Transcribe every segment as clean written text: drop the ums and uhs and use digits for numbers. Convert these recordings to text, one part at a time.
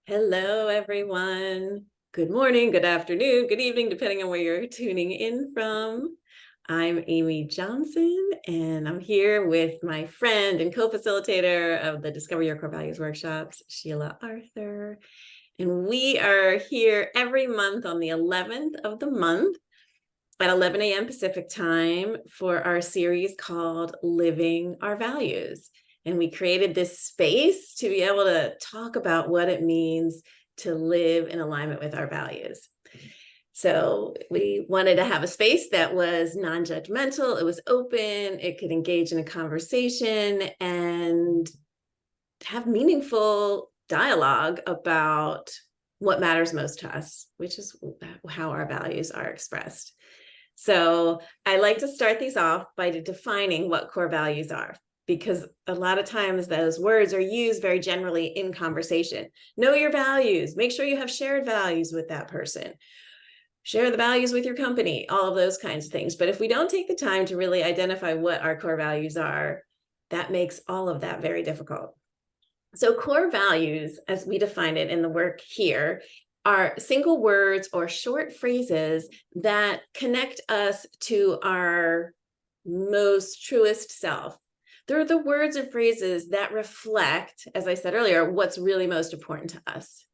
Hello, everyone. Good morning, good afternoon, good evening, depending on where you're tuning in from. I'm Amy Johnson, and I'm here with my friend and co-facilitator of the Discover Your Core Values workshops, Sheila Arthur. And we are here every month on the 11th of the month at 11 a.m. Pacific time for our series called Living Our Values. And we created this space to be able to talk about what it means to live in alignment with our values. So we wanted to have a space that was non-judgmental, it was open, it could engage in a conversation and have meaningful dialogue about what matters most to us, which is how our values are expressed. So I like to start these off by defining what core values are, because a lot of times those words are used very generally in conversation. Know your values, make sure you have shared values with that person, share the values with your company, all of those kinds of things. But if we don't take the time to really identify what our core values are, that makes all of that very difficult. So core values, as we define it in the work here, are single words or short phrases that connect us to our most truest self. They're the words and phrases that reflect, as I said earlier, what's really most important to us.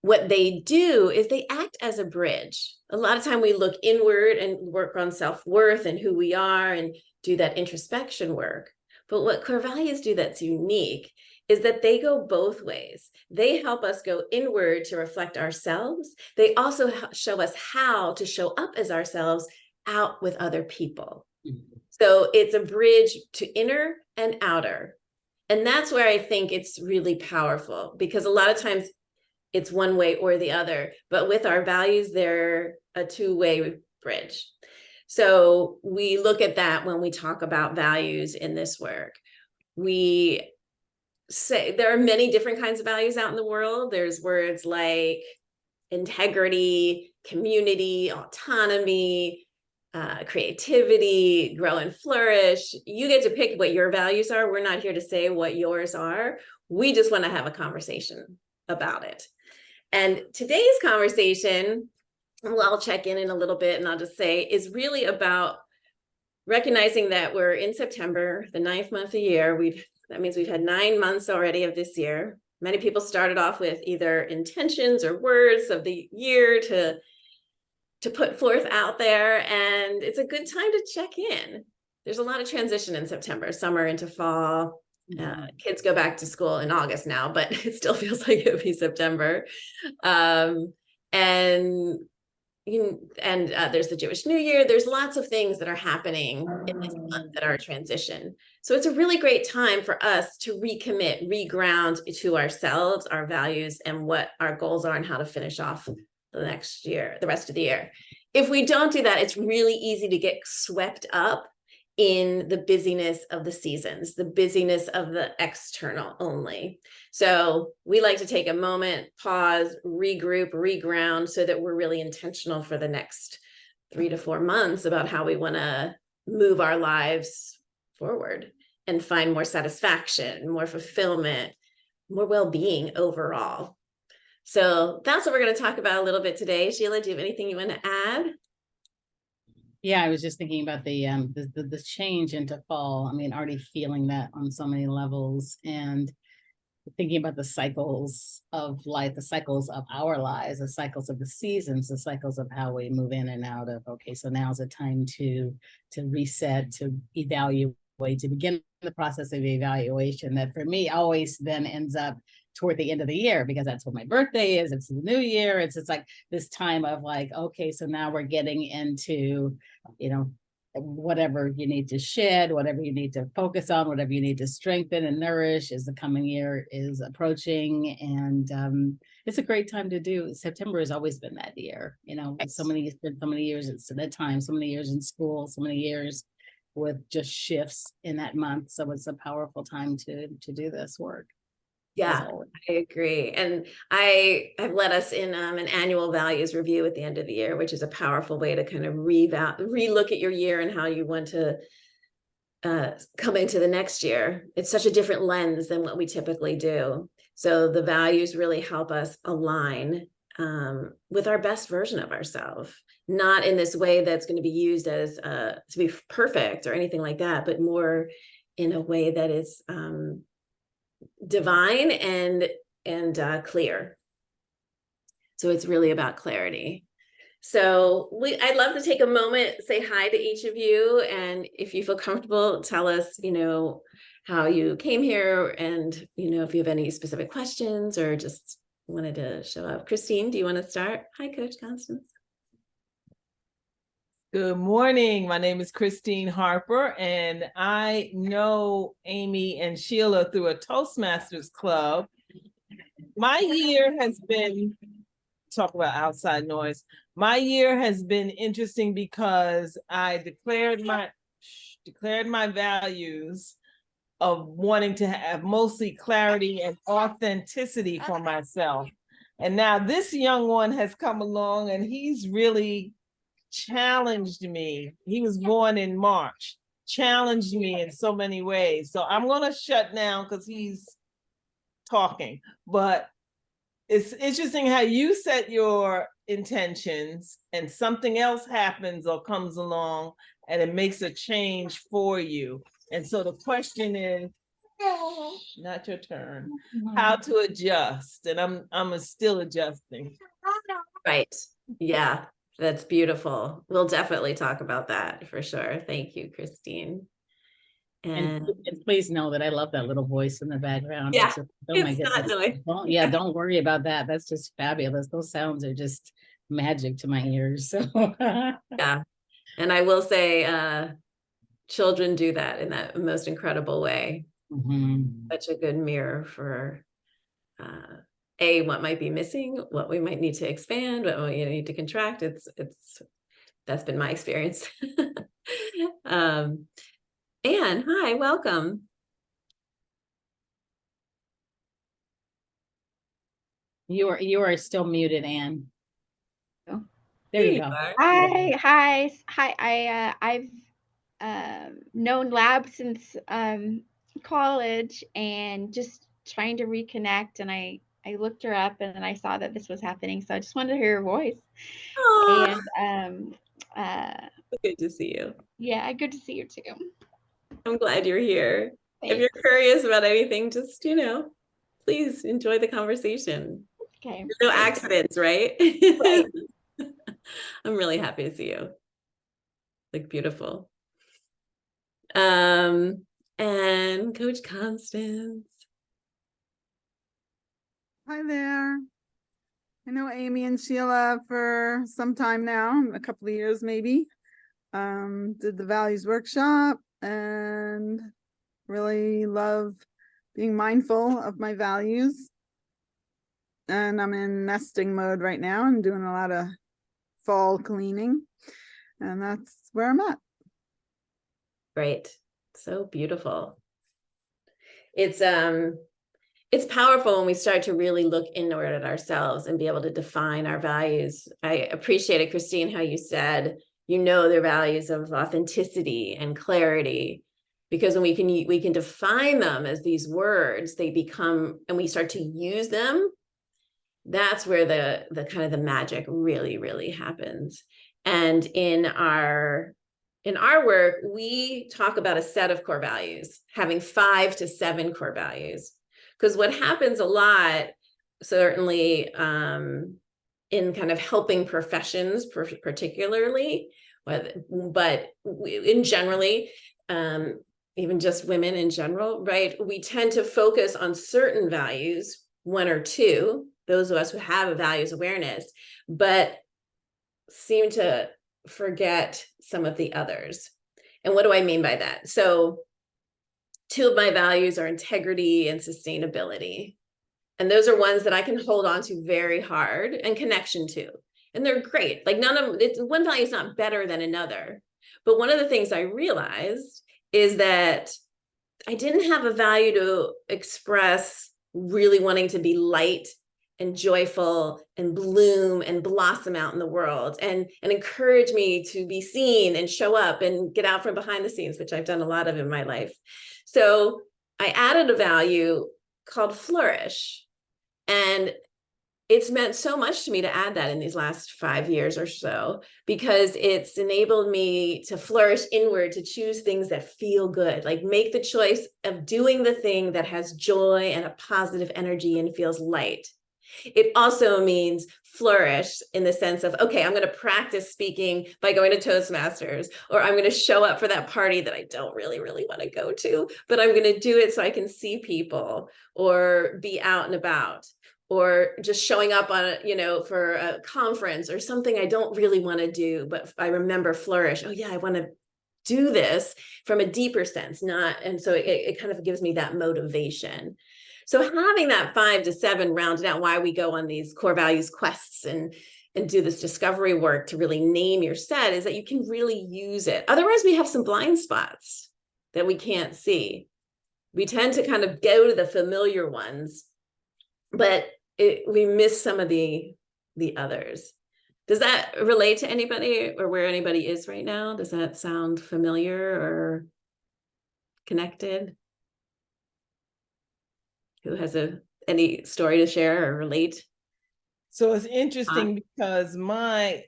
What they do is they act as a bridge. A lot of time we look inward and work on self-worth and who we are and do that introspection work. But what core values do that's unique is that they go both ways. They help us go inward to reflect ourselves. They also show us how to show up as ourselves out with other people. So it's a bridge to inner and outer. And that's where I think it's really powerful, because a lot of times it's one way or the other, but with our values, they're a two-way bridge. So we look at that when we talk about values in this work. We say there are many different kinds of values out in the world. There's words like integrity, community, autonomy, creativity, grow and flourish. You get to pick what your values are. We're not here to say what yours are. We just want to have a conversation about it. And today's conversation, well, I'll check in a little bit and I'll just say, is really about recognizing that we're in September, the 9th month of the year. That means we've had 9 months already of this year. Many people started off with either intentions or words of the year to put forth out there, and it's a good time to check in. There's a lot of transition in September, summer into fall. Kids go back to school in August now, but it still feels like it would be September. And there's the Jewish New Year. There's lots of things that are happening in this month that are a transition. So it's a really great time for us to recommit, reground to ourselves, our values, and what our goals are and how to finish off the next year, the rest of the year. If we don't do that, it's really easy to get swept up in the busyness of the seasons, the busyness of the external only. So we like to take a moment, pause, regroup, reground, so that we're really intentional for the next 3 to 4 months about how we want to move our lives forward and find more satisfaction, more fulfillment, more well-being overall. So that's what we're going to talk about a little bit today. Sheila, do you have anything you want to add? Yeah, I was just thinking about the change into fall. I mean, already feeling that on so many levels, and thinking about the cycles of life, the cycles of our lives, the cycles of the seasons, the cycles of how we move in and out of, okay, so now's the time to reset, to evaluate, to begin the process of evaluation that for me always then ends up toward the end of the year, because that's what my birthday is. It's the new year. It's like this time of like, okay, so now we're getting into, whatever you need to shed, whatever you need to focus on, whatever you need to strengthen and nourish as the coming year is approaching. And it's a great time to do. September has always been that year, so many years at that time, so many years in school, so many years with just shifts in that month. So it's a powerful time to do this work. Yeah, I agree. And I've led us in an annual values review at the end of the year, which is a powerful way to kind of relook at your year and how you want to come into the next year. It's such a different lens than what we typically do. So the values really help us align with our best version of ourselves, not in this way that's going to be used as to be perfect or anything like that, but more in a way that is divine and clear. So it's really about clarity. So I'd love to take a moment, say hi to each of you, and if you feel comfortable, tell us, how you came here, and if you have any specific questions or just wanted to show up. Christine, do you want to start? Hi, Coach Constance. Good morning. My name is Christine Harper, and I know Amy and Sheila through a Toastmasters club. My year has been, talk about outside noise. My year has been interesting because I declared my values of wanting to have mostly clarity and authenticity for myself. And now this young one has come along and he's really challenged me. He was born in March, challenged me in so many ways. So I'm going to shut down because he's talking. But it's interesting how you set your intentions and something else happens or comes along and it makes a change for you. And so the question is, not your turn, how to adjust. And I'm still adjusting. Right. Yeah, that's beautiful. We'll definitely talk about that for sure. Thank you, Christine. And please know that I love that little voice in the background. Yeah, It's just, oh my goodness. Don't worry about that. That's just fabulous. Those sounds are just magic to my ears. So yeah. And I will say, children do that in that most incredible way. Such a good mirror for what might be missing, what we might need to expand, what we need to contract. That's been my experience. Anne, hi, welcome. you are still muted, Anne. Oh, there you go. Hi. I've known Lab since college and just trying to reconnect. And I looked her up and then I saw that this was happening, so I just wanted to hear her voice. Aww. And good to see you. Yeah, good to see you too. I'm glad you're here. Thanks. If you're curious about anything, just please enjoy the conversation. Okay. There's no accidents, right? Right. I'm really happy to see you. Like, beautiful. And Coach Constance. Hi there. I know Amy and Sheila for some time now, a couple of years maybe. Did the values workshop and really love being mindful of my values. And I'm in nesting mode right now and doing a lot of fall cleaning. And that's where I'm at. Great. So beautiful. It's powerful when we start to really look inward at ourselves and be able to define our values. I appreciated, Christine, how you said, their values of authenticity and clarity, because when we can define them as these words, they become, and we start to use them, that's where the kind of the magic really, really happens. And in our work, we talk about a set of core values, having 5 to 7 core values. Because what happens a lot, certainly in kind of helping professions, particularly, but in generally, even just women in general, right? We tend to focus on certain values, 1 or 2, those of us who have a values awareness, but seem to forget some of the others. And what do I mean by that? So 2 of my values are integrity and sustainability. And those are ones that I can hold on to very hard, and connection to. And they're great. Like one value is not better than another. But one of the things I realized is that I didn't have a value to express really wanting to be light and joyful and bloom and blossom out in the world and encourage me to be seen and show up and get out from behind the scenes, which I've done a lot of in my life. So I added a value called flourish. And it's meant so much to me to add that in these last 5 years or so, because it's enabled me to flourish inward, to choose things that feel good, like make the choice of doing the thing that has joy and a positive energy and feels light. It also means flourish in the sense of, okay, I'm going to practice speaking by going to Toastmasters, or I'm going to show up for that party that I don't really want to go to, but I'm going to do it so I can see people or be out and about, or just showing up on for a conference or something I don't really want to do, but I remember flourish. Oh yeah, I want to do this from a deeper sense, and so it kind of gives me that motivation. So having that 5 to 7 rounded out, why we go on these core values quests and do this discovery work to really name your set, is that you can really use it. Otherwise, we have some blind spots that we can't see. We tend to kind of go to the familiar ones, but we miss some of the others. Does that relate to anybody, or where anybody is right now? Does that sound familiar or connected? Who has any story to share or relate? So it's interesting because my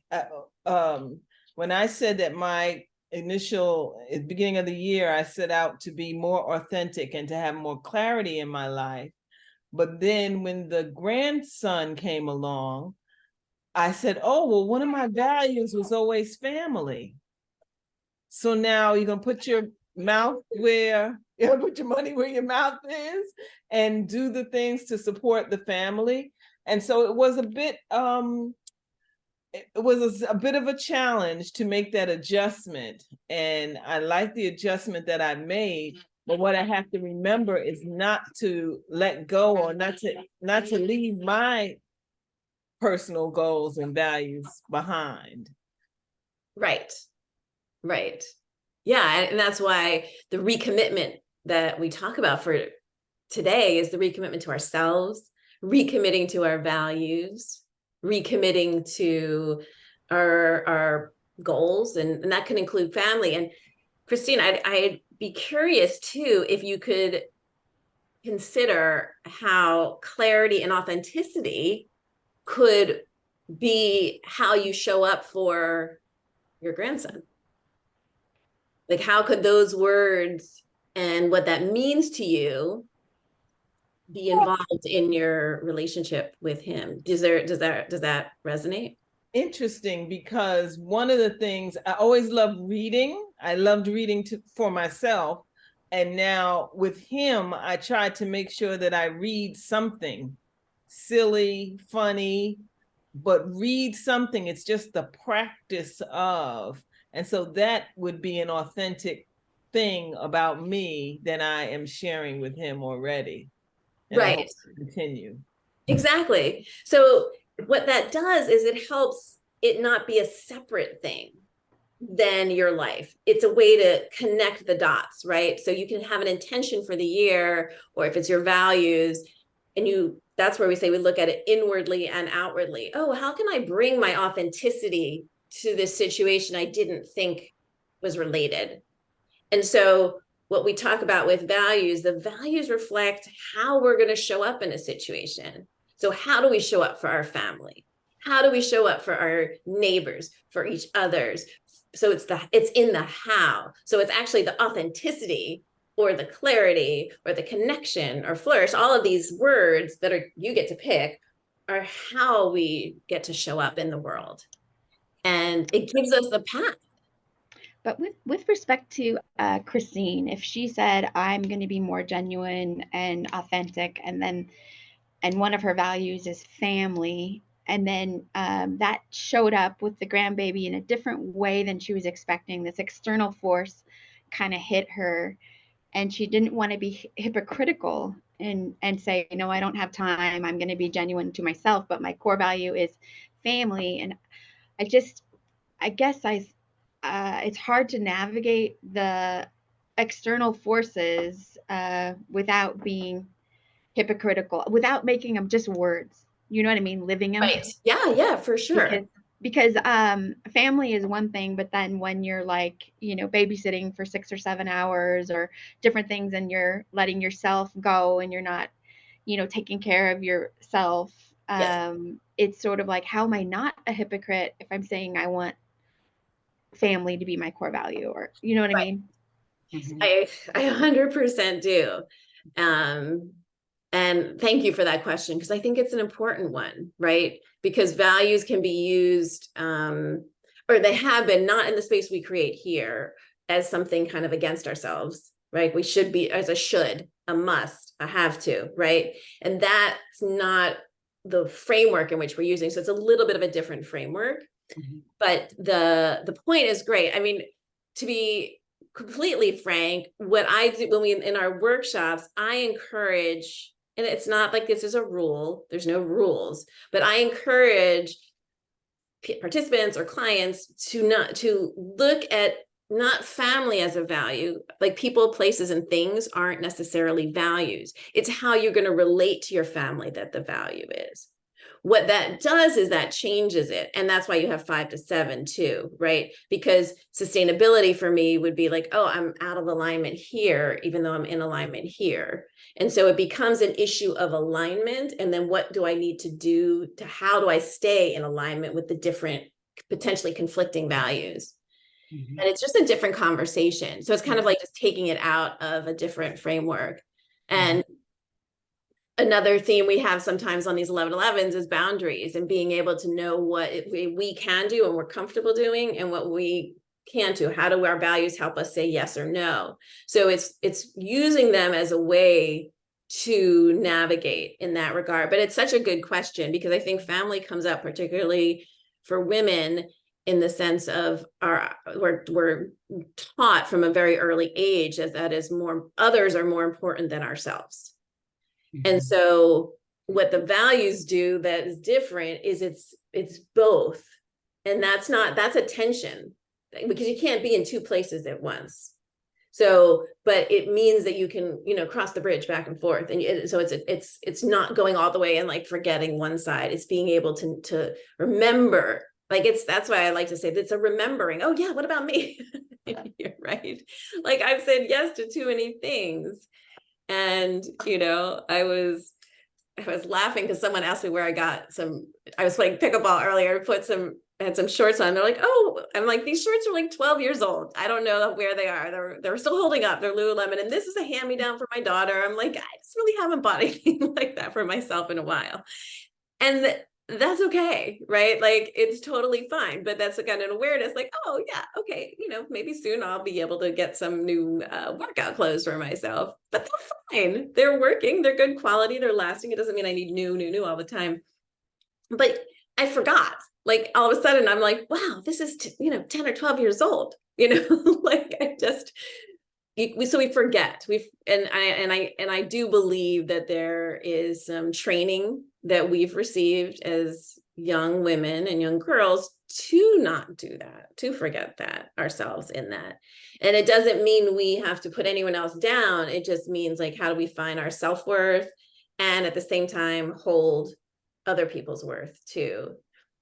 when I said that my initial at the beginning of the year, I set out to be more authentic and to have more clarity in my life. But then when the grandson came along, I said, oh, well, one of my values was always family. So now you're going to put your mouth where, put your money where your mouth is and do the things to support the family. And so it was a bit, a bit of a challenge to make that adjustment. And I like the adjustment that I made. But what I have to remember is not to let go, or not to leave my personal goals and values behind. Right. Yeah, and that's why the recommitment that we talk about for today is the recommitment to ourselves, recommitting to our values, recommitting to our goals, and that can include family. And Christine, I'd be curious too if you could consider how clarity and authenticity could be how you show up for your grandson. Like, how could those words and what that means to you be involved in your relationship with him? Does that resonate? Interesting, because one of the things I always loved reading. I loved reading for myself. And now with him, I tried to make sure that I read something silly, funny, but read something. It's just the practice of. And so that would be an authentic thing about me that I am sharing with him already. And I hope to continue. Exactly. So what that does is it helps it not be a separate thing than your life. It's a way to connect the dots, right? So you can have an intention for the year, or if it's your values, and that's where we say we look at it inwardly and outwardly. Oh, how can I bring my authenticity to this situation I didn't think was related? And so what we talk about with values, the values reflect how we're going to show up in a situation. So how do we show up for our family? How do we show up for our neighbors, for each other's? So it's in the how. So it's actually the authenticity, or the clarity, or the connection, or flourish. All of these words that you get to pick are how we get to show up in the world. And it gives us the path. But with respect to Christine, if she said, I'm going to be more genuine and authentic, and one of her values is family, and then that showed up with the grandbaby in a different way than she was expecting, this external force kind of hit her, and she didn't want to be hypocritical and say, no, I don't have time, I'm going to be genuine to myself, but my core value is family. And I guess it's hard to navigate the external forces without being hypocritical, without making them just words. You know what I mean? Living them. Right. Yeah, for sure. Because family is one thing, but then when you're like, babysitting for 6 or 7 hours or different things, and you're letting yourself go, and you're not taking care of yourself. Yes. It's sort of like, how am I not a hypocrite if I'm saying I want family to be my core value, or you know what I Right. mean? Mhm. I 100% do. And thank you for that question, because I think it's an important one, right? Because values can be used, or they have been, not in the space we create here, as something kind of against ourselves, right? We should be as a should, a must, a have to, right? And that's not the framework in which we're using. So it's a little bit of a different framework. Mhm. But the point is great. I mean, to be completely frank, what I do when we in our workshops, I encourage, and it's not like this is a rule, there's no rules, but I encourage participants or clients to look at not family as a value, like people, places, and things aren't necessarily values. It's how you're going to relate to your family that the value is. What that does is that changes it. And that's why you have 5 to 7 too, right? Because sustainability for me would be like, oh, I'm out of alignment here, even though I'm in alignment here. And so it becomes an issue of alignment. And then what do I need to do to, how do I stay in alignment with the different, potentially conflicting values? Mhm. And it's just a different conversation. So it's kind of like just taking it out of a different framework. And another theme we have sometimes on these 11-11s is boundaries, and being able to know what we can do and we're comfortable doing, and what we can't do. How do our values help us say yes or no? So it's using them as a way to navigate in that regard. But it's such a good question, because I think family comes up particularly for women, in the sense of we're taught from a very early age as that is more, others are more important than ourselves. And so what the values do that is different is it's both. And that's a tension, because you can't be in two places at once. So, but it means that you can, cross the bridge back and forth. And so it's not going all the way and like forgetting one side. It's being able to remember, like that's why I like to say it's a remembering. Oh yeah, what about me? Right? Like I've said yes to too many things. And, I was laughing because someone asked me where I got I was playing pickleball earlier, had some shorts on. They're like, oh, I'm like, these shorts are like 12 years old. I don't know where they are. They're still holding up. They're Lululemon. And this is a hand-me-down for my daughter. I'm like, I just really haven't bought anything like that for myself in a while. And that's okay, right? Like it's totally fine, but that's a kind of awareness, like, oh yeah, okay, maybe soon I'll be able to get some new workout clothes for myself. But they're fine. They're working, they're good quality, they're lasting. It doesn't mean I need new all the time. But I forgot. Like all of a sudden I'm like, wow, this is 10 or 12 years old. Like I just so we forget. I do believe that there is some training that we've received as young women and young girls to not do that, to forget that ourselves in that. And it doesn't mean we have to put anyone else down. It just means like, how do we find our self-worth and at the same time hold other people's worth too?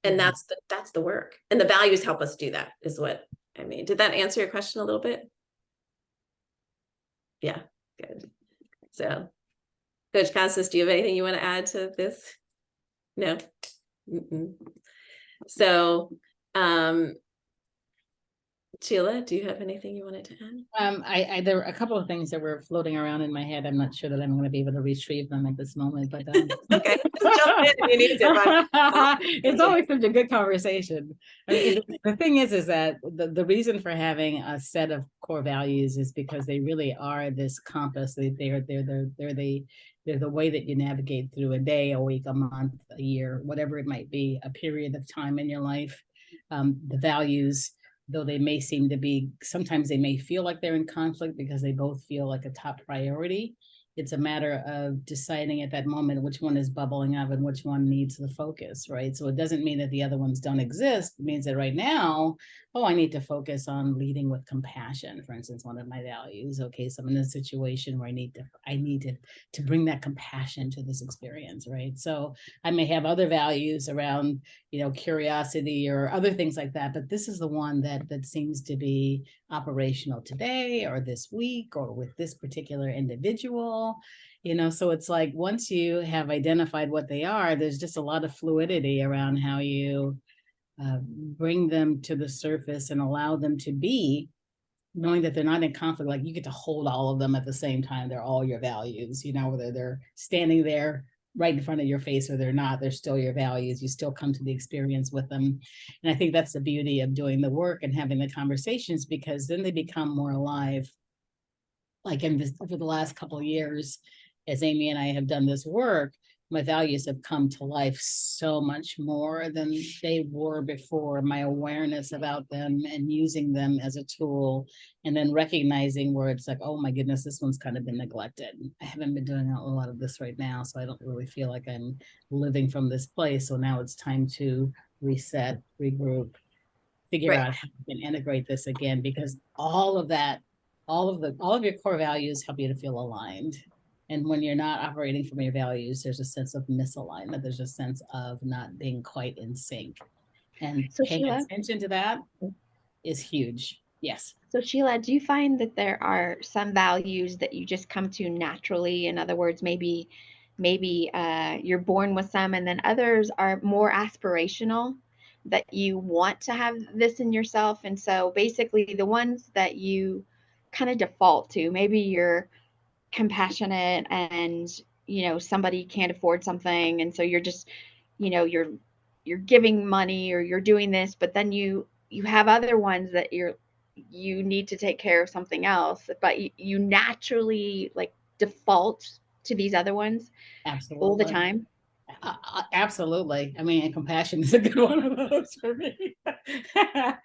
And that's the work. And the values help us do that, is what I mean. Did that answer your question a little bit? Yeah, good. So, Coach Constance, do you have anything you want to add to this? No. Mm-mm. So, Sheila, do you have anything you wanted to add? There were a couple of things that were floating around in my head. I'm not sure that I'm going to be able to retrieve them at this moment, but okay, just jump in if you need to. It's always such a good conversation. I mean, the thing is that the reason for having a set of core values is because they really are this compass. They're the way that you navigate through a day, a week, a month, a year, whatever it might be, a period of time in your life. The values, though they may seem to be, sometimes they may feel like they're in conflict because they both feel like a top priority. It's a matter of deciding at that moment which one is bubbling up and which one needs the focus, right? So it doesn't mean that the other ones don't exist. It means that right now, I need to focus on leading with compassion, for instance, one of my values. Okay, so I'm in a situation where I need to bring that compassion to this experience, right? So I may have other values around, curiosity or other things like that, but this is the one that seems to be operational today or this week or with this particular individual. So it's like once you have identified what they are, there's just a lot of fluidity around how you bring them to the surface and allow them to be, knowing that they're not in conflict. Like you get to hold all of them at the same time. They're all your values, whether they're standing there right in front of your face or they're not, they're still your values. You still come to the experience with them. And I think that's the beauty of doing the work and having the conversations, because then they become more alive. Like over the last couple of years, as Amy and I have done this work, my values have come to life so much more than they were before. My awareness about them and using them as a tool, and then recognizing where it's like, oh my goodness, this one's kind of been neglected. I haven't been doing a lot of this right now, so I don't really feel like I'm living from this place. So now it's time to reset, regroup, figure out how you can integrate this again, because all of your core values help you to feel aligned. And when you're not operating from your values, there's a sense of misalignment. There's a sense of not being quite in sync. And So paying Sheila, attention to that is huge. Yes. So Sheila, do you find that there are some values that you just come to naturally? In other words, maybe you're born with some, and then others are more aspirational, that you want to have this in yourself. And so basically the ones that you kind of default to, maybe you're compassionate and somebody can't afford something, and so you're just you're giving money or you're doing this, but then you have other ones that you need to take care of something else, but you naturally like default to these other ones all the Absolutely. time. Absolutely. I mean, and compassion is a good one of those for me.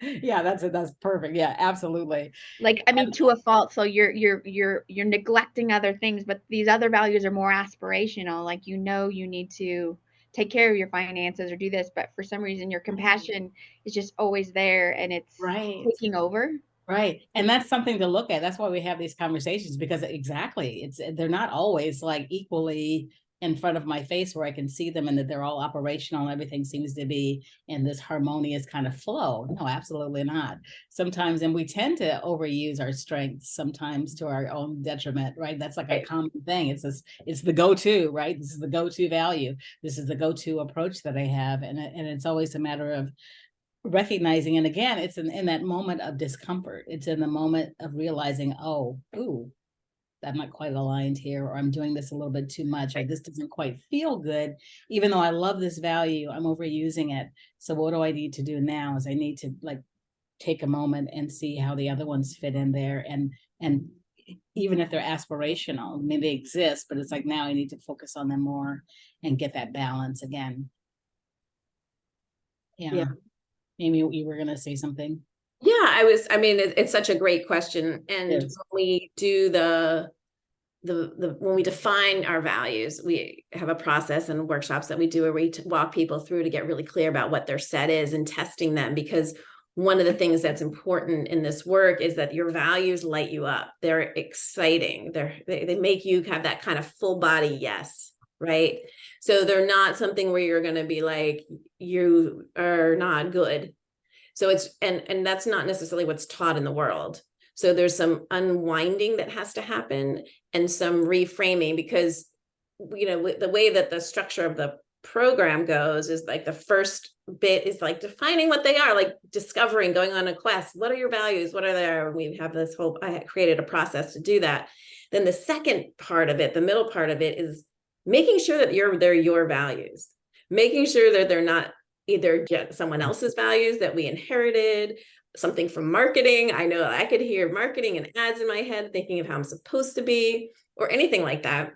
Yeah, that's perfect. Yeah, absolutely. Like, I mean, to a fault. So you're neglecting other things, but these other values are more aspirational. Like, you need to take care of your finances or do this, but for some reason your compassion is just always there and it's Right. taking over. Right. And that's something to look at. That's why we have these conversations, because exactly, they're not always like equally in front of my face where I can see them and that they're all operational and everything seems to be in this harmonious kind of flow. No, absolutely not. Sometimes, and we tend to overuse our strengths sometimes to our own detriment, right? That's like a common thing. It's the go-to, right? This is the go-to value. This is the go-to approach that I have. And it's always a matter of recognizing, and again, it's in that moment of discomfort. It's in the moment of realizing, oh, ooh, I'm not quite aligned here, or I'm doing this a little bit too much, or this doesn't quite feel good, even though I love this value, I'm overusing it. So what do I need to do now is I need to like take a moment and see how the other ones fit in there, and even if they're aspirational, I mean, they exist, but it's like now I need to focus on them more and get that balance again. Yeah. Amy, you were going to say something? Yeah, I mean, it's such a great question. And when we do when we define our values, we have a process and workshops that we do where we walk people through to get really clear about what their set is and testing them. Because one of the things that's important in this work is that your values light you up. They're exciting. They make you have that kind of full body yes, right? So they're not something where you're going to be like, you are not good. So it's, and that's not necessarily what's taught in the world. So there's some unwinding that has to happen and some reframing, because, the way that the structure of the program goes is like the first bit is like defining what they are, like discovering, going on a quest. What are your values? What are they? We have this whole, I created a process to do that. Then the second part of it, the middle part of it, is making sure that they're your values, making sure that they're not either someone else's values that we inherited, something from marketing. I know I could hear marketing and ads in my head, thinking of how I'm supposed to be, or anything like that.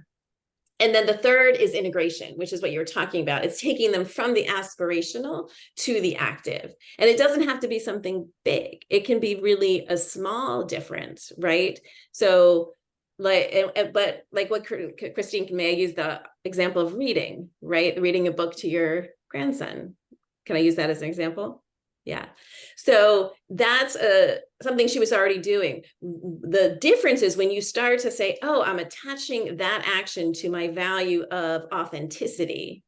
And then the third is integration, which is what you were talking about. It's taking them from the aspirational to the active. And it doesn't have to be something big. It can be really a small difference, right? So but like what Christine, may I use the example of reading, right? Reading a book to your grandson. Can I use that as an example? Yeah. So that's something she was already doing. The difference is when you start to say, oh, I'm attaching that action to my value of authenticity,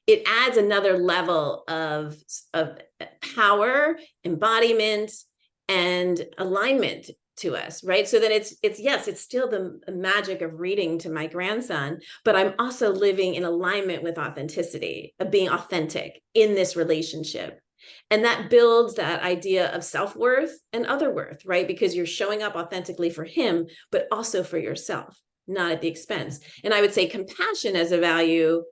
it adds another level of power, embodiment, and alignment to us, right? So then it's yes, it's still the magic of reading to my grandson, but I'm also living in alignment with authenticity, of being authentic in this relationship. And that builds that idea of self-worth and other worth, right? Because you're showing up authentically for him, but also for yourself, not at the expense. And I would say compassion as a value.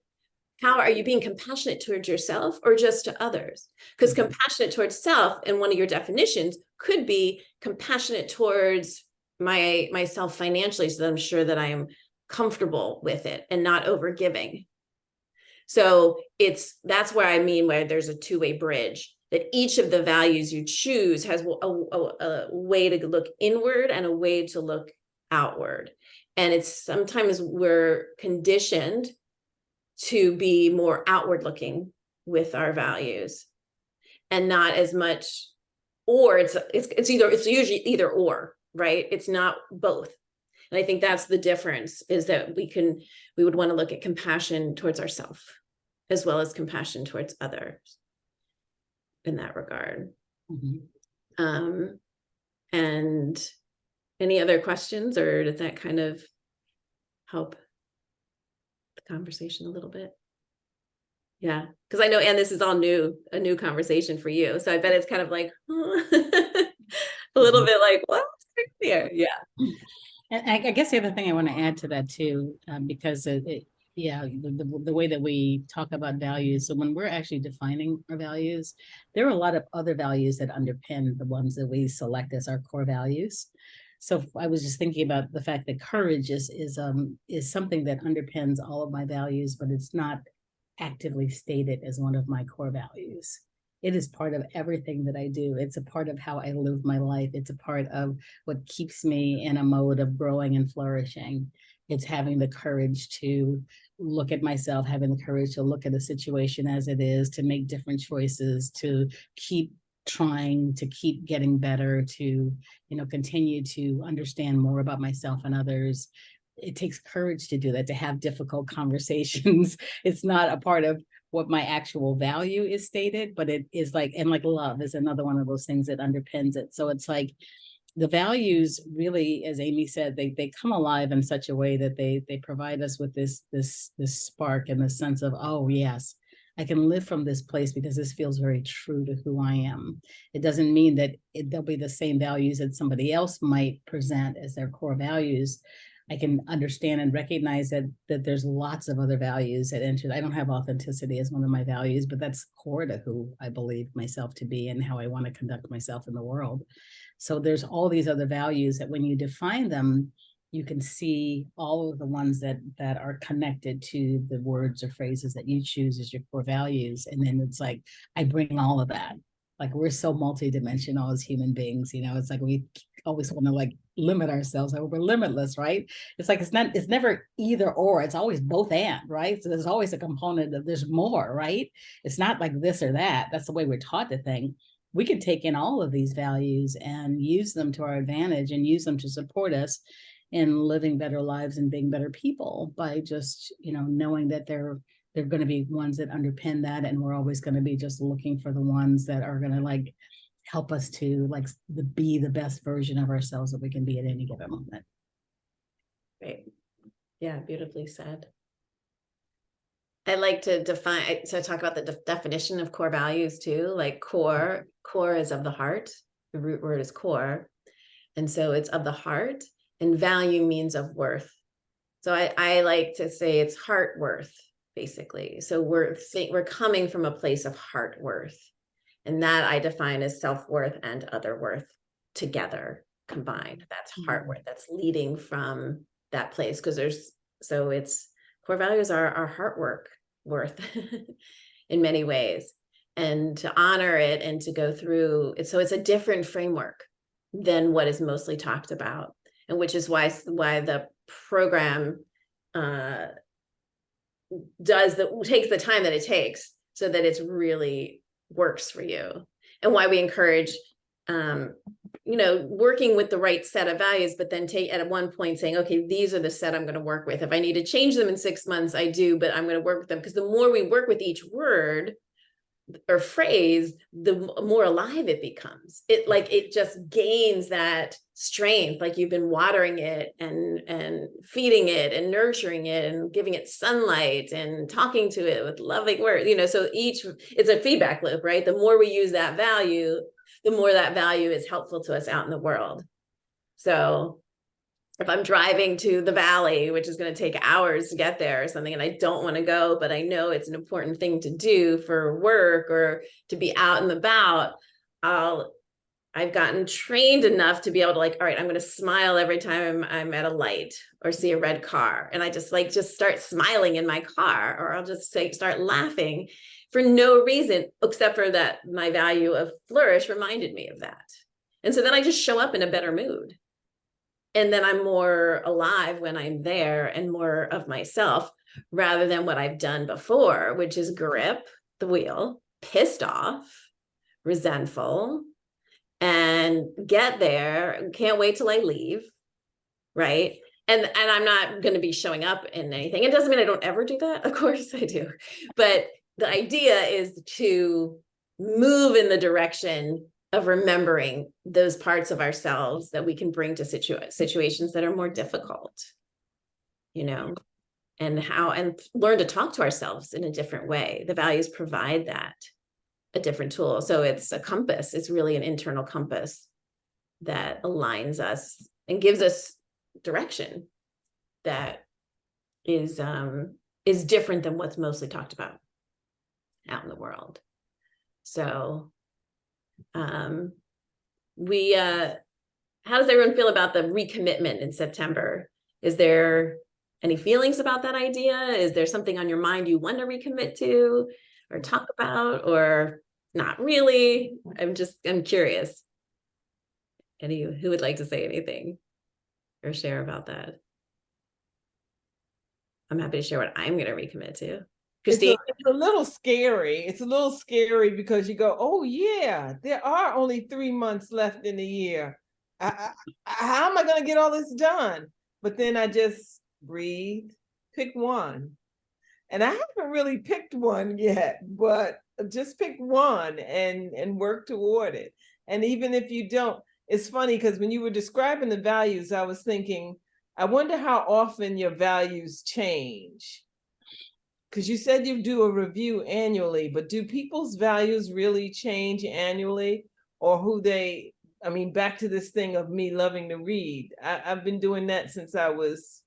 How are you being compassionate towards yourself or just to others? Because compassionate towards self, and one of your definitions could be compassionate towards myself financially, so that I'm sure that I am comfortable with it and not overgiving. So that's where I mean where there's a two-way bridge, that each of the values you choose has a way to look inward and a way to look outward. And it's sometimes we're conditioned to be more outward looking with our values and not as much, or it's usually either or, right? It's not both. And I think that's the difference, is that we would want to look at compassion towards ourselves as well as compassion towards others in that regard. And any other questions, or does that kind of help the conversation a little bit? Yeah, because I know, and this is all a new conversation for you. So I bet it's kind of like a little bit like, what's here? Yeah. And I guess the other thing I want to add to that too, because the way that we talk about values. So when we're actually defining our values, there are a lot of other values that underpin the ones that we select as our core values. So I was just thinking about the fact that courage is something that underpins all of my values, but it's not actively stated as one of my core values. It is part of everything that I do. It's a part of how I live my life. It's a part of what keeps me in a mode of growing and flourishing. It's having the courage to look at myself, having the courage to look at a situation as it is, to make different choices, to keep trying, to keep getting better, to, continue to understand more about myself and others. It takes courage to do that, to have difficult conversations. It's not a part of what my actual value is stated, but it is like, and like love is another one of those things that underpins it. So it's like the values really, as Amy said, they come alive in such a way that they provide us with this spark and the sense of, oh yes, I can live from this place because this feels very true to who I am. It doesn't mean that they'll be the same values that somebody else might present as their core values. I can understand and recognize that there's lots of other values that enter. I don't have authenticity as one of my values, but that's core to who I believe myself to be and how I want to conduct myself in the world. So there's all these other values that when you define them, you can see all of the ones that are connected to the words or phrases that you choose as your core values. And then it's like, I bring all of that. Like, we're so multidimensional as human beings, it's like we always want to like limit ourselves. Like, we're limitless, right? It's like, it's never either or, it's always both and, right? So there's always a component of there's more, right? It's not like this or that. That's the way we're taught to think. We can take in all of these values and use them to our advantage and use them to support us in living better lives and being better people by just, knowing that they're going to be ones that underpin that. And we're always going to be just looking for the ones that are going to like help us to like be the best version of ourselves that we can be at any given moment. Right. Yeah, beautifully said. I like to talk about the definition of core values too. Like core is of the heart. The root word is core. And so it's of the heart, and value means of worth. So I like to say it's heart worth, basically. So we're coming from a place of heart worth. And that I define as self-worth and other worth together, combined. That's heart worth. That's leading from that place. So it's core values are our heart worth in many ways. And to honor it and to go through it. So it's a different framework than what is mostly talked about. And which is why the program takes the time that it takes so that it's really works for you, and why we encourage working with the right set of values, but then at one point saying, okay, these are the set I'm going to work with. If I need to change them in 6 months, I do, but I'm going to work with them, because the more we work with each word, or phrase, the more alive it becomes. It just gains that strength, like you've been watering it and feeding it and nurturing it and giving it sunlight and talking to it with loving words, so it's a feedback loop, right? The more we use that value, the more that value is helpful to us out in the world. So if I'm driving to the valley, which is going to take hours to get there or something, and I don't want to go, but I know it's an important thing to do for work or to be out and about, I've gotten trained enough to be able to all right, I'm going to smile every time I'm at a light or see a red car. And I just start smiling in my car, or I'll just start laughing for no reason, except for that my value of flourish reminded me of that. And so then I just show up in a better mood. And then I'm more alive when I'm there and more of myself, rather than what I've done before, which is grip the wheel, pissed off, resentful, and get there. Can't wait till I leave. Right. And I'm not going to be showing up in anything. It doesn't mean I don't ever do that. Of course I do. But the idea is to move in the direction of remembering those parts of ourselves that we can bring to situations that are more difficult, and learn to talk to ourselves in a different way. The values provide that, a different tool. So it's a compass. It's really an internal compass that aligns us and gives us direction that is different than what's mostly talked about out in the world. So how does everyone feel about the recommitment in September? Is there any feelings about that idea? Is there something on your mind you want to recommit to or talk about, or not really? I'm curious. Any who would like to say anything or share about that? I'm happy to share what I'm going to recommit to. Christine? It's a little scary. It's a little scary because you go, oh yeah, there are only 3 months left in the year. How am I going to get all this done? But then I just breathe, pick one. And I haven't really picked one yet, but just pick one and work toward it. And even if you don't, it's funny because when you were describing the values, I was thinking, I wonder how often your values change. Because you said you do a review annually, but do people's values really change annually? Or back to this thing of me loving to read. I've been doing that since I was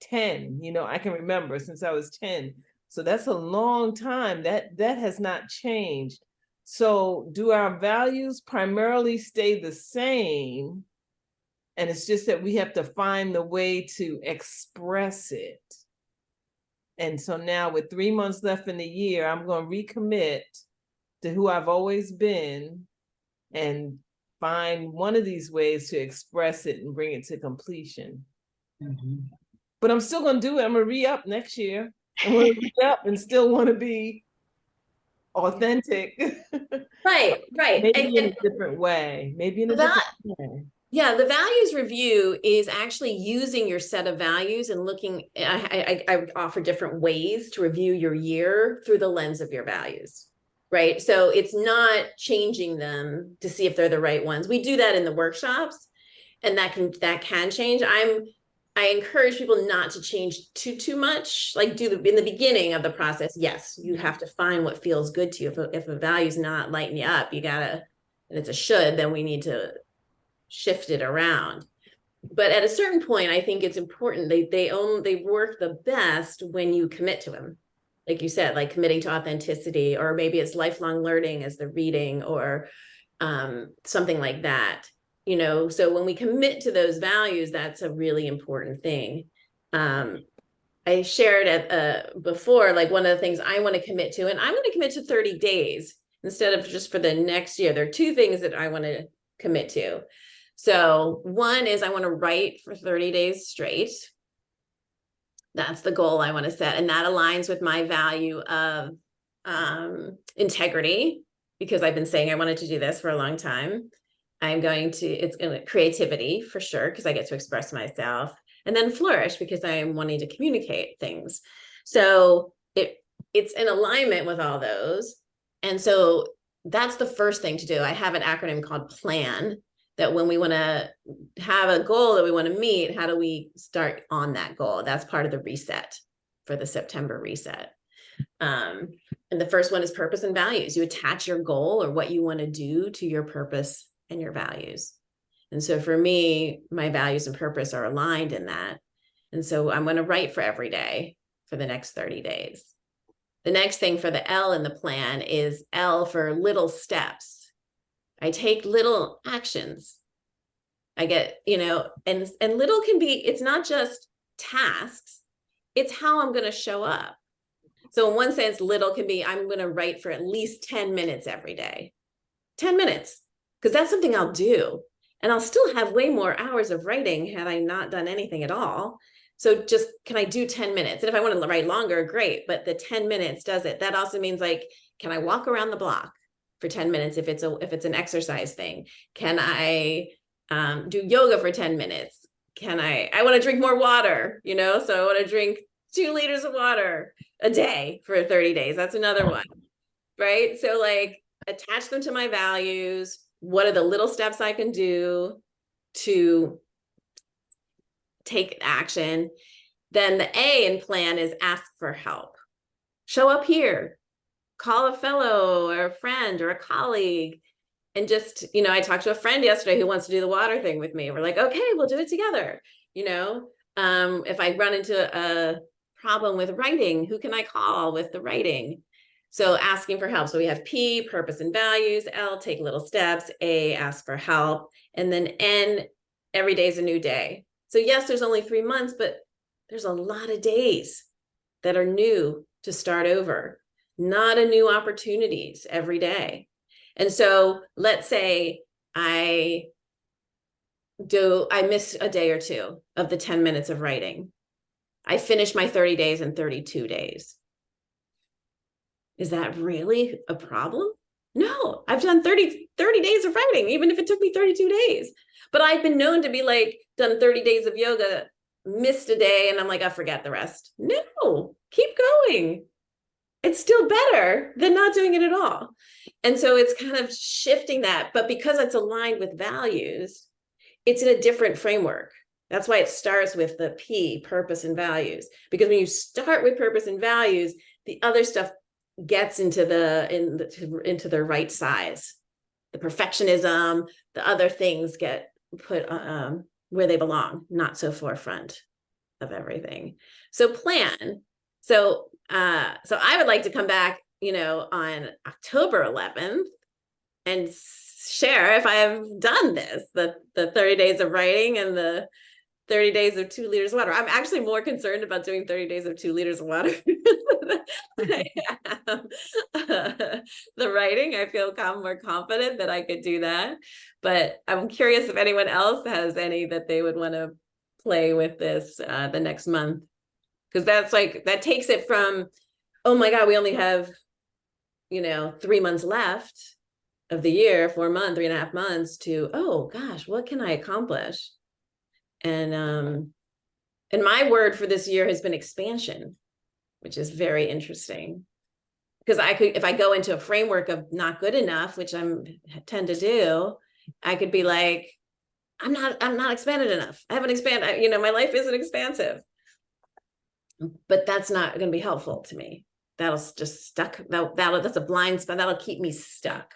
10. I can remember since I was 10. So that's a long time. That has not changed. So do our values primarily stay the same? And it's just that we have to find the way to express it. And so now with 3 months left in the year, I'm going to recommit to who I've always been and find one of these ways to express it and bring it to completion. Mm-hmm. But I'm still going to do it. I'm going to re-up next year. I'm going to re-up and still want to be authentic. Right. Maybe in a different way. Yeah, the values review is actually using your set of values and looking. I offer different ways to review your year through the lens of your values, right? So it's not changing them to see if they're the right ones. We do that in the workshops, and that can change. I encourage people not to change too much. Like in the beginning of the process, yes, you have to find what feels good to you. If a value's not lighting you up, and it's a should, then we need to shift it around. But at a certain point, I think it's important. They work the best when you commit to them. Like you said, like committing to authenticity, or maybe it's lifelong learning as the reading, or something like that. So when we commit to those values, that's a really important thing. I shared before, like one of the things I want to commit to, and I'm going to commit to 30 days instead of just for the next year. There are two things that I want to commit to. So one is I want to write for 30 days straight. That's the goal I want to set. And that aligns with my value of integrity, because I've been saying I wanted to do this for a long time. It's going to creativity for sure, because I get to express myself, and then flourish because I am wanting to communicate things. So it's in alignment with all those. And so that's the first thing to do. I have an acronym called PLAN, that when we want to have a goal that we want to meet, how do we start on that goal? That's part of the reset for the September reset. And the first one is purpose and values. You attach your goal or what you want to do to your purpose and your values. And so for me, my values and purpose are aligned in that. And so I'm going to write for every day for the next 30 days. The next thing for the L in the plan is L for little steps. I take little actions. I get, and little can be, it's not just tasks, it's how I'm going to show up. So in one sense, little can be, I'm going to write for at least 10 minutes every day. 10 minutes, because that's something I'll do. And I'll still have way more hours of writing had I not done anything at all. So just, can I do 10 minutes? And if I want to write longer, great. But the 10 minutes does it. That also means, like, can I walk around the block for 10 minutes if it's an exercise thing? Can I do yoga for 10 minutes? I want to drink more water, so I want to drink 2 liters of water a day for 30 days. That's another one, right? So like, attach them to my values. What are the little steps I can do to take action? Then the A in plan is ask for help. Show up here, call a fellow or a friend or a colleague. And just, I talked to a friend yesterday who wants to do the water thing with me. We're like, okay, we'll do it together. If I run into a problem with writing, who can I call with the writing? So asking for help. So we have P, purpose and values. L, take little steps. A, ask for help. And then N, every day is a new day. So yes, there's only 3 months, but there's a lot of days that are new to start over. Not a new opportunities every day. And so let's say I miss a day or two of the 10 minutes of writing. I finish my 30 days in 32 days. Is that really a problem? No, I've done 30 days of writing, even if it took me 32 days. But I've been known to be like, done 30 days of yoga, missed a day, and I'm like, I forget the rest. No, keep going. It's still better than not doing it at all. And so it's kind of shifting that. But because it's aligned with values, it's in a different framework. That's why it starts with the P, purpose and values. Because when you start with purpose and values, the other stuff gets into the right size. The perfectionism, the other things get put where they belong, not so forefront of everything. So plan. So I would like to come back, on October 11th and share if I have done this, the 30 days of writing and the 30 days of 2 liters of water. I'm actually more concerned about doing 30 days of 2 liters of water than I am the writing. I feel more confident that I could do that. But I'm curious if anyone else has any that they would want to play with this the next month. Because that takes it from, oh my God, we only have, 3 months left of the year, 4 months, 3.5 months, to, oh gosh, what can I accomplish? And my word for this year has been expansion, which is very interesting. Because if I go into a framework of not good enough, which I tend to do, I could be like, I'm not expanded enough. I haven't expanded, my life isn't expansive. But that's not going to be helpful to me. That'll just stuck. That's a blind spot. That'll keep me stuck,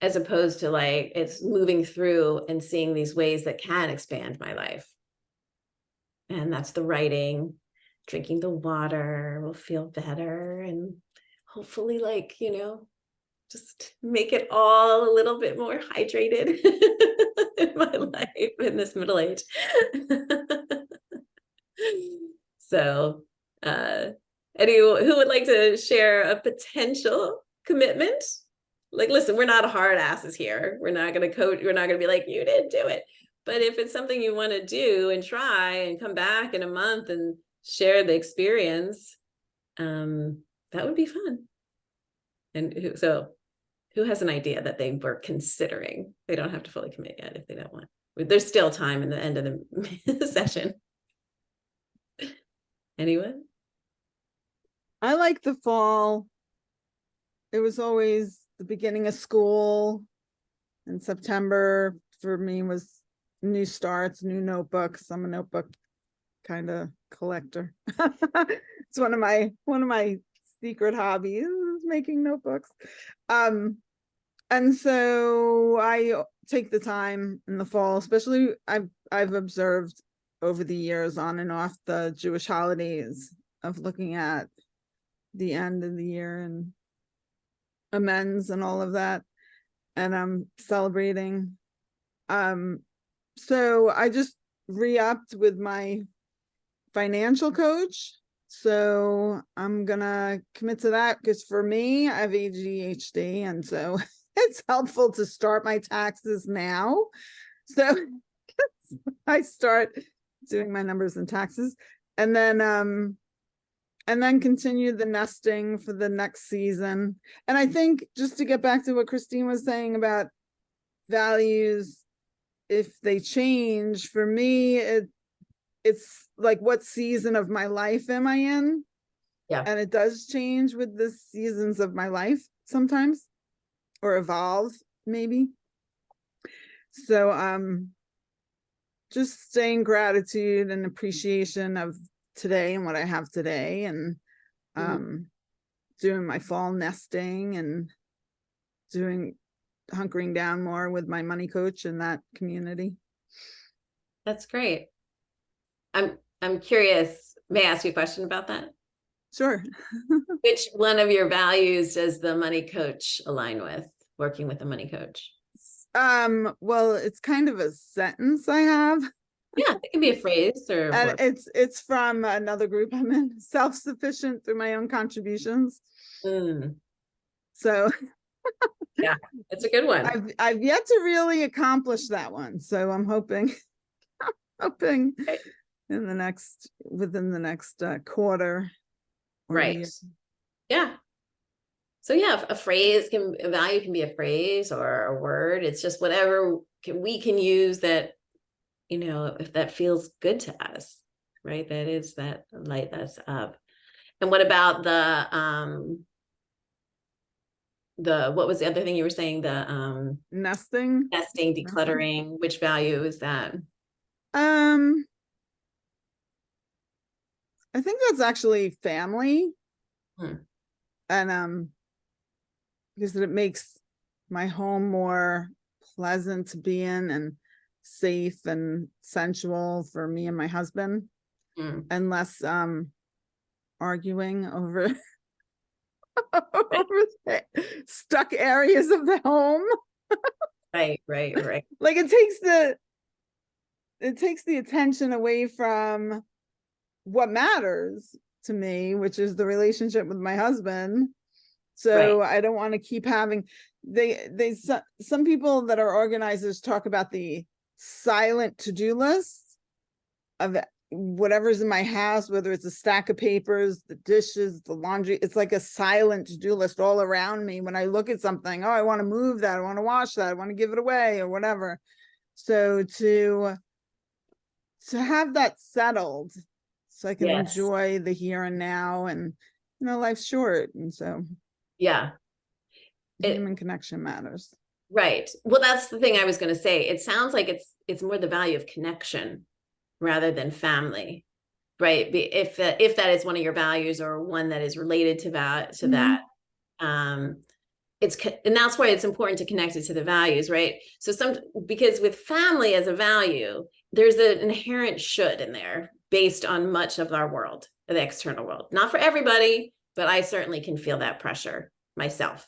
as opposed to like it's moving through and seeing these ways that can expand my life. And that's the writing, drinking the water will feel better, and hopefully, just make it all a little bit more hydrated in my life in this middle age. So, who would like to share a potential commitment? Like, listen, we're not hard asses here. We're not going to coach. We're not going to be like, you didn't do it. But if it's something you want to do and try and come back in a month and share the experience, that would be fun. And who has an idea that they were considering? They don't have to fully commit yet if they don't want. There's still time in the end of the session. Anyone? I like the fall it was always the beginning of school, and September for me was new starts, new notebooks. I'm a notebook kind of collector. It's one of my secret hobbies is making notebooks. And so I take the time in the fall, especially I've observed over the years on and off the Jewish holidays of looking at the end of the year and amends and all of that. And I'm celebrating. So I just re-upped with my financial coach. So I'm gonna commit to that because for me, I have ADHD, and so it's helpful to start my taxes now. So I start doing my numbers and taxes, and then continue the nesting for the next season. And I think just to get back to what Christine was saying about values, if they change, for me, it's like, what season of my life am I in? Yeah. And it does change with the seasons of my life sometimes, or evolve maybe. So just saying gratitude and appreciation of today and what I have today, and doing my fall nesting and hunkering down more with my money coach in that community. That's great. I'm curious, may I ask you a question about that? Sure. Which one of your values does the money coach align with, working with a money coach? Well, it's kind of a sentence I have. Yeah, it can be a phrase or a And word. it's from another group I'm in, self-sufficient through my own contributions. Mm, So yeah, it's a good one. I've yet to really accomplish that one. So I'm hoping Right. within the next quarter or Right. year. Yeah. So yeah, a value can be a phrase or a word. It's just whatever we can use that, if that feels good to us, right? That is that light us up. And what about what was the other thing you were saying? The Nesting. nesting, decluttering, which value is that? I think that's actually family. Hmm. And because it makes my home more pleasant to be in and safe and sensual for me and my husband, and less arguing over over the stuck areas of the home. Right. Like it takes the attention away from what matters to me, which is the relationship with my husband. So I don't want to keep having some people that are organizers talk about the silent to-do list of whatever's in my house, whether it's a stack of papers, the dishes, the laundry. It's like a silent to-do list all around me. When I look at something, oh, I want to move that, I want to wash that, I want to give it away or whatever. So to have that settled so I can enjoy the here and now, and life's short, and so Yeah. Human connection matters. Right. Well, that's the thing I was going to say. It sounds like it's more the value of connection rather than family, right? If that is one of your values or one that is related to that, and that's why it's important to connect it to the values, right? So because with family as a value, there's an inherent should in there based on much of our world, the external world. Not for everybody, but I certainly can feel that pressure myself.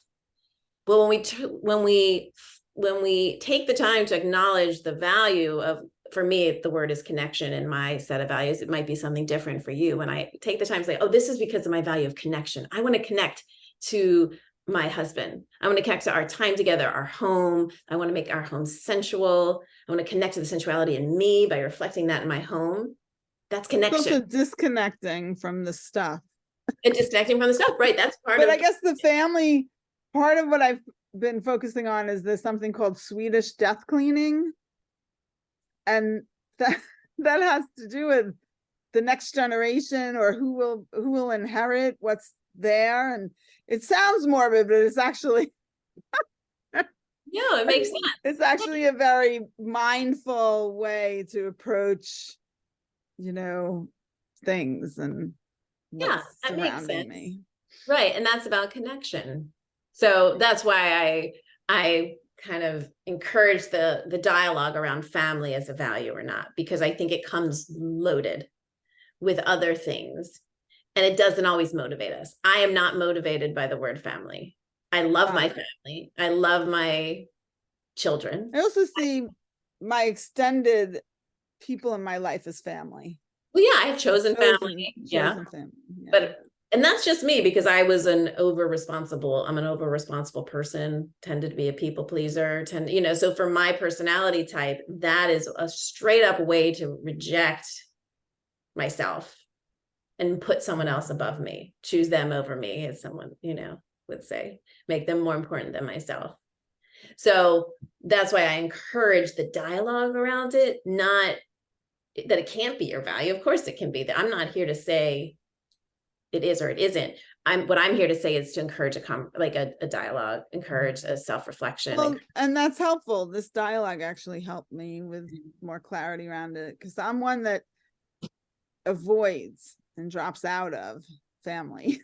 Well, when we take the time to acknowledge the value of, for me, the word is connection in my set of values. It might be something different for you. When I take the time to say, oh, this is because of my value of connection. I want to connect to my husband. I want to connect to our time together, our home. I want to make our home sensual. I want to connect to the sensuality in me by reflecting that in my home. That's connection. It's also disconnecting from the stuff. And disconnecting from the stuff, right? That's part but of. I guess the family, part of what I've been focusing on is there's something called Swedish death cleaning. And that has to do with the next generation, or who will inherit what's there. And it sounds morbid, but it's actually, No, it makes sense. it's actually a very mindful way to approach, you know, things and Yeah, what's that makes surrounding sense. me. Right. And that's about connection. So that's why I kind of encourage the dialogue around family as a value or not, because I think it comes loaded with other things and it doesn't always motivate us. I am not motivated by the word family. I love my family. I love my children. I also see my extended people in my life as family. Well, yeah, I have chosen family. Yeah. Chosen family. Yeah. But and that's just me because I'm an over responsible person, tended to be a people pleaser, so for my personality type, that is a straight up way to reject myself and put someone else above me, choose them over me, as someone, would say, make them more important than myself. So that's why I encourage the dialogue around it, not that it can't be your value. Of course it can be. That I'm not here to say it is or it isn't. What I'm here to say is to encourage a dialogue, encourage a self-reflection. Well, and that's helpful. This dialogue actually helped me with more clarity around it, because I'm one that avoids and drops out of family.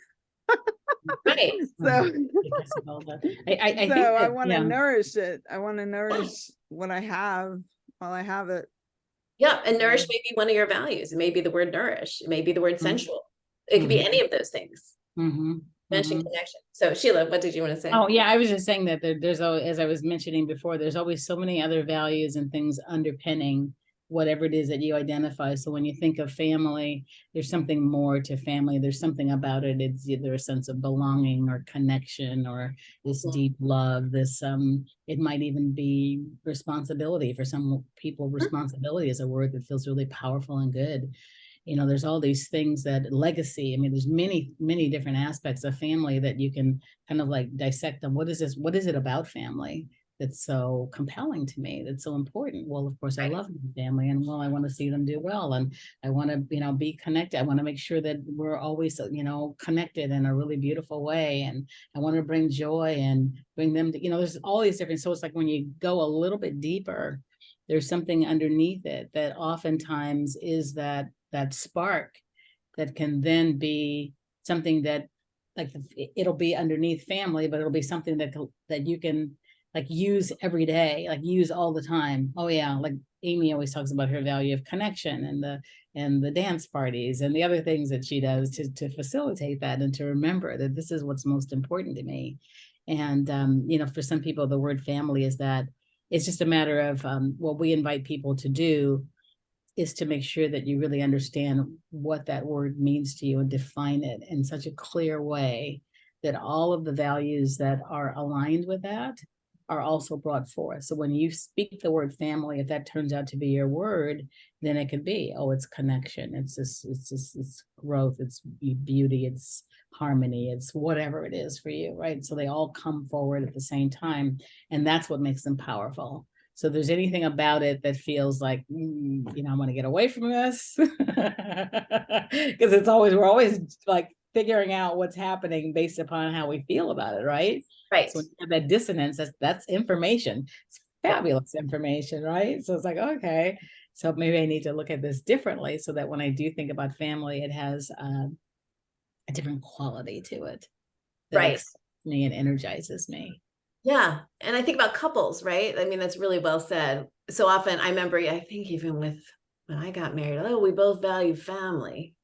Right. So I think I that, want to yeah. nourish it. I want to nourish what I have while I have it. Yeah, and nourish may be one of your values. It may be the word nourish. It may be the word sensual. It could be any of those things. Mention connection. So Sheila, what did you want to say? Oh yeah, I was just saying that there's always, as I was mentioning before, there's always so many other values and things underpinning whatever it is that you identify. So when you think of family, there's something more to family. There's something about it. It's either a sense of belonging or connection or this deep love. This it might even be responsibility. For some people, responsibility is a word that feels really powerful and good. There's all these things, that legacy. I mean, there's many different aspects of family that you can kind of like dissect them. What is it about family that's so compelling to me, that's so important? Well, of course, I love my family, and I want to see them do well, and I want to, be connected. I want to make sure that we're always, connected in a really beautiful way, and I want to bring joy and bring them to, there's all these different. So it's like when you go a little bit deeper, there's something underneath it that oftentimes is that spark that can then be something that, like, it'll be underneath family, but it'll be something that you can like use every day, like use all the time. Oh yeah, like Amy always talks about her value of connection and the dance parties and the other things that she does to facilitate that and to remember that this is what's most important to me. And for some people, the word family is that it's just a matter of what we invite people to do is to make sure that you really understand what that word means to you and define it in such a clear way that all of the values that are aligned with that are also brought forth. So when you speak the word family, if that turns out to be your word, then it could be, it's connection, it's growth, it's beauty, it's harmony, it's whatever it is for you, right? So they all come forward at the same time, and that's what makes them powerful. So if there's anything about it that feels like, I want to get away from this, because we're always like figuring out what's happening based upon how we feel about it, right? Right. So when you have that dissonance, that's information. It's fabulous information, right? So it's like, okay, so maybe I need to look at this differently so that when I do think about family, it has a different quality to it that Right. excites me and energizes me. Yeah. And I think about couples, right? I mean, that's really well said. So often I remember, I think even when I got married, we both value family.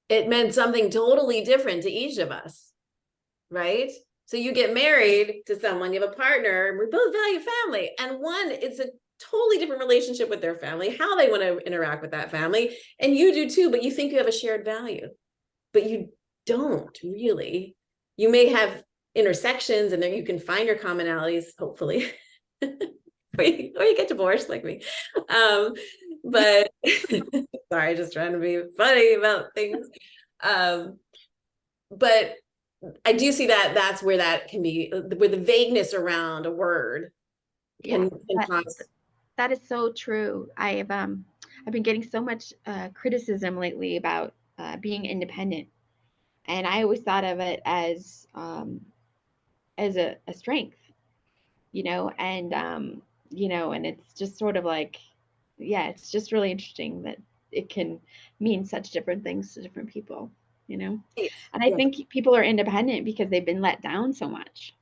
It meant something totally different to each of us, right? So you get married to someone, you have a partner, and we both value family. And one, it's a totally different relationship with their family, how they want to interact with that family. And you do too, but you think you have a shared value, but you don't really. You may have intersections and then you can find your commonalities, hopefully, or you get divorced like me. But sorry, just trying to be funny about things. But I do see that's where that can be, where the vagueness around a word can cause. That is so true. I've been getting so much criticism lately about being independent. And I always thought of it as a strength, and it's just sort of like, yeah, it's just really interesting that it can mean such different things to different people, you know. And I Yeah. think people are independent because they've been let down so much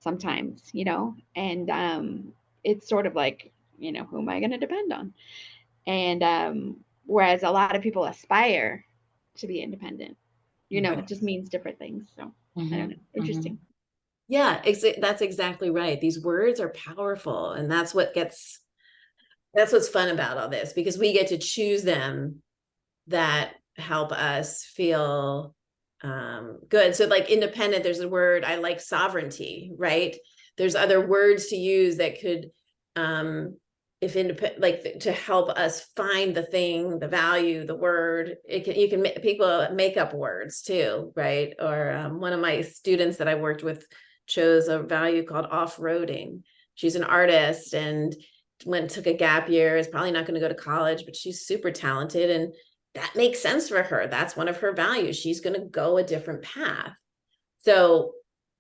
sometimes, and it's sort of like, who am I going to depend on? And whereas a lot of people aspire to be independent, it just means different things. So I don't know. Interesting. Yeah, that's exactly right. These words are powerful, and that's what's fun about all this, because we get to choose them that help us feel good. So like independent, there's a word, I like sovereignty, right? There's other words to use that could, if independent, like to help us find the thing, the value, the word. People make up words too, right? Or one of my students that I worked with chose a value called off-roading. She's an artist and took a gap year, is probably not going to go to college, but she's super talented, and that makes sense for her. That's one of her values. She's going to go a different path. So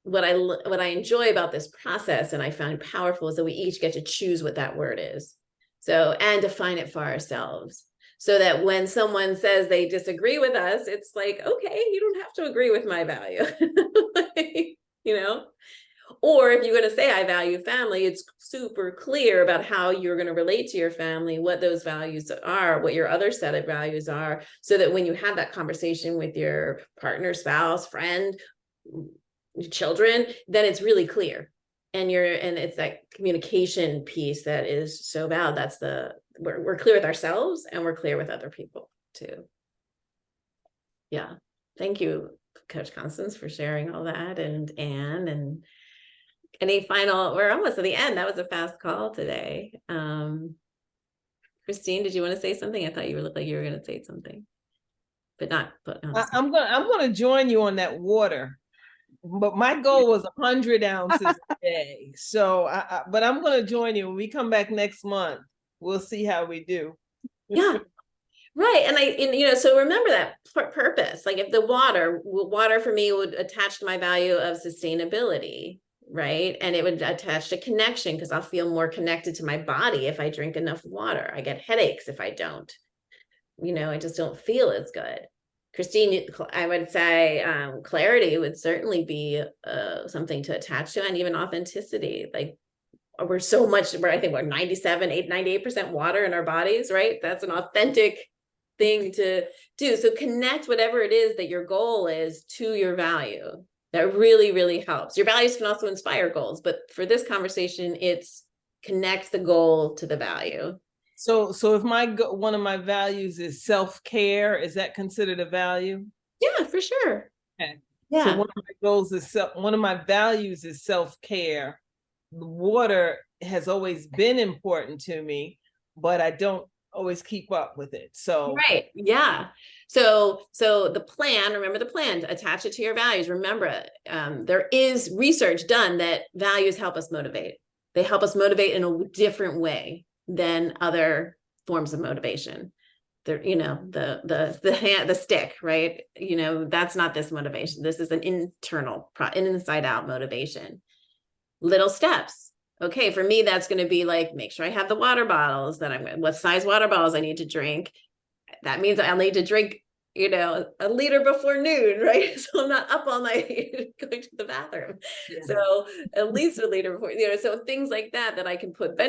what I enjoy about this process, and I find powerful, is that we each get to choose what that word is. So, and define it for ourselves, so that when someone says they disagree with us, it's like, okay, you don't have to agree with my value. Like, or if you're going to say I value family, it's super clear about how you're going to relate to your family, what those values are, what your other set of values are, so that when you have that conversation with your partner, spouse, friend, children, then it's really clear. And it's that communication piece that is so valid. That's we're clear with ourselves, and we're clear with other people too. Yeah. Thank you, Coach Constance, for sharing all that, and Anne, and any final, we're almost at the end. That was a fast call today. Christine, did you want to say something? I thought you looked like you were going to say something, but not. I'm gonna join you on that water, but my goal was 100 ounces a day. So, but I'm gonna join you when we come back next month. We'll see how we do. Yeah. Right. And so remember that purpose. Like if the water for me would attach to my value of sustainability, right? And it would attach to connection, because I'll feel more connected to my body if I drink enough water. I get headaches if I don't. I just don't feel as good. Christine, I would say clarity would certainly be something to attach to, and even authenticity. Like I think we're 98% water in our bodies, right? That's an authentic thing to do. So connect whatever it is that your goal is to your value. That really, really helps. Your values can also inspire goals, but for this conversation, it's connect the goal to the value. So if one of my values is self-care, is that considered a value? Yeah, for sure. Okay. Yeah. So one of my values is self-care. The water has always been important to me, but I don't always keep up with it. So right. Yeah. So remember the plan, attach it to your values. Remember, there is research done that values help us motivate. They help us motivate in a different way than other forms of motivation. The stick, right? That's not this motivation. This is an inside out motivation. Little steps. Okay, for me, that's going to be like, make sure I have the water bottles what size water bottles I need to drink. That means I'll need to drink, a liter before noon, right? So I'm not up all night going to the bathroom. Yeah. So at least a liter before, so things like that I can put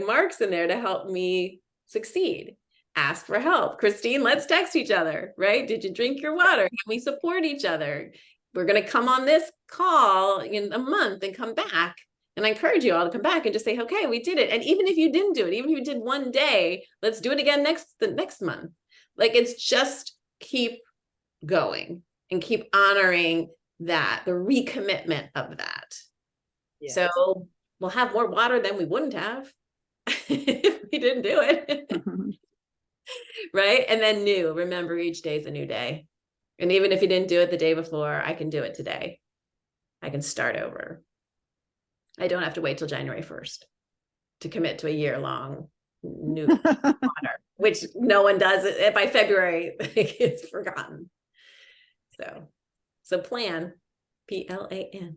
marks in there to help me succeed. Ask for help. Christine, let's text each other, right? Did you drink your water? Can we support each other? We're going to come on this call in a month and come back. And I encourage you all to come back and just say, okay, we did it. And even if you didn't do it, even if you did one day, let's do it again the next month. Like, it's just keep going and keep honoring that, the recommitment of that. Yes. So we'll have more water than we wouldn't have if we didn't do it. Right. And then remember, each day is a new day. And even if you didn't do it the day before, I can do it today. I can start over. I don't have to wait till January 1st to commit to a year-long new water, which no one does. By February, it's forgotten. So So plan, PLAN.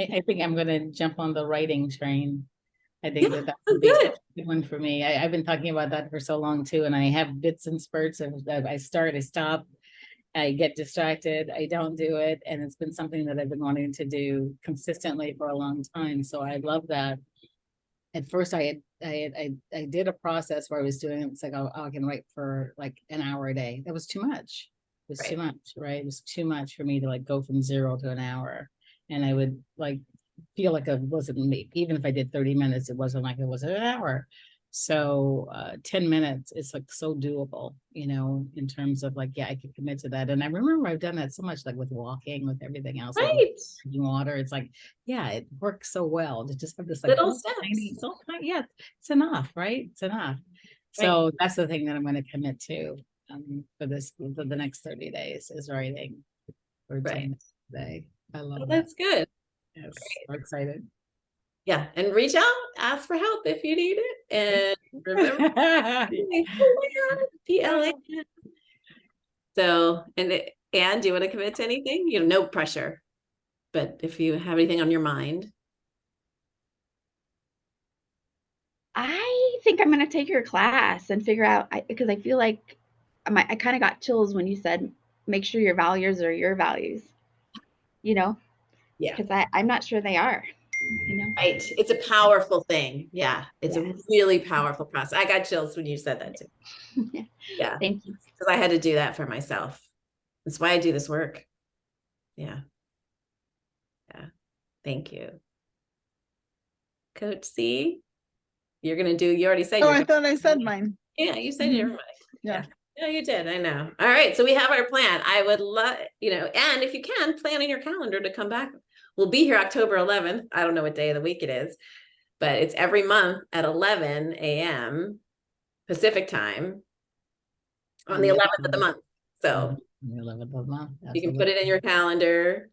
I think I'm gonna jump on the writing train. I think Yeah, that oh, would be good. such a good one for me. I've been talking about that for so long too, and I have bits and spurts of I start, I stop, I get distracted, I don't do it, and it's been something that I've been wanting to do consistently for a long time. So I love that. At first, I did a process where I was doing it's like, oh, I can write for like an hour a day. That was too much. It was too Right. much, right? It was too much for me to like go from 0 to an hour, and I would like feel like I wasn't me. Even if I did 30 minutes, it wasn't like it was an hour. So 10 minutes is like so doable, you know, in terms of like, yeah, I could commit to that. And I remember I've done that so much, like with walking, with everything else, like with Right. drinking water. It's like, yeah, it works so well to just have this like Little tiny, steps. so tiny, yeah, it's enough, right? It's enough. Right. So that's the thing that I'm going to commit to for the next 30 days is writing for 10 Right. minutes a day. I Oh, love that. that's good. Yes, so excited. Yeah. And reach out, ask for help if you need it. And remember, PLAN. So, and do you want to commit to anything? You know, no pressure. But if you have anything on your mind. I think I'm gonna take your class and figure out because I feel like I kind of got chills when you said make sure your values are your values. You know, Yeah. because I'm not sure they are. You know, Right. It's a powerful thing. Yeah. It's a Yes. really powerful process. I got chills when you said that too. Yeah. Thank you. Because I had to do that for myself. That's why I do this work. Yeah. Yeah. Thank you. Coach C, you're going to do, you already said Oh, you're I gonna, thought I said mine. yeah, you said you're mine. Yeah. Yeah, you did. I know. All right. So we have our plan. I would love, you know, and if you can, plan in your calendar to come back. We'll be here October 11th. I don't know what day of the week it is, but it's every month at 11 a.m. Pacific time on the 11th of the month. So The 11th of the month. you can put it in your calendar.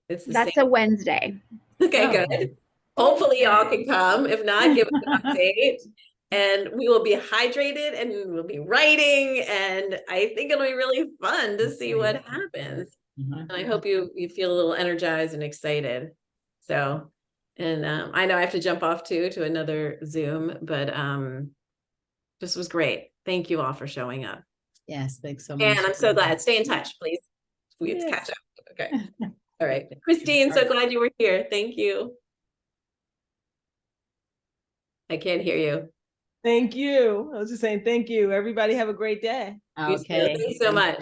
It's the That's same. a Wednesday. Okay, Oh, good. okay. Hopefully y'all can come. If not, give us an update. And we will be hydrated and we'll be writing. And I think it'll be really fun to see what happens. And I hope you feel a little energized and excited. So, and I know I have to jump off to another Zoom, but this was great. Thank you all for showing up. Yes, thanks so much. And I'm so glad. Stay in touch, please. We have to catch up. Okay. All right. Christine, so glad you were here. Thank you. I can't hear you. Thank you. I was just saying thank you. Everybody have a great day. You too. Okay. Thanks so much.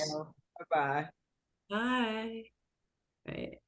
Bye-bye. Bye. All right.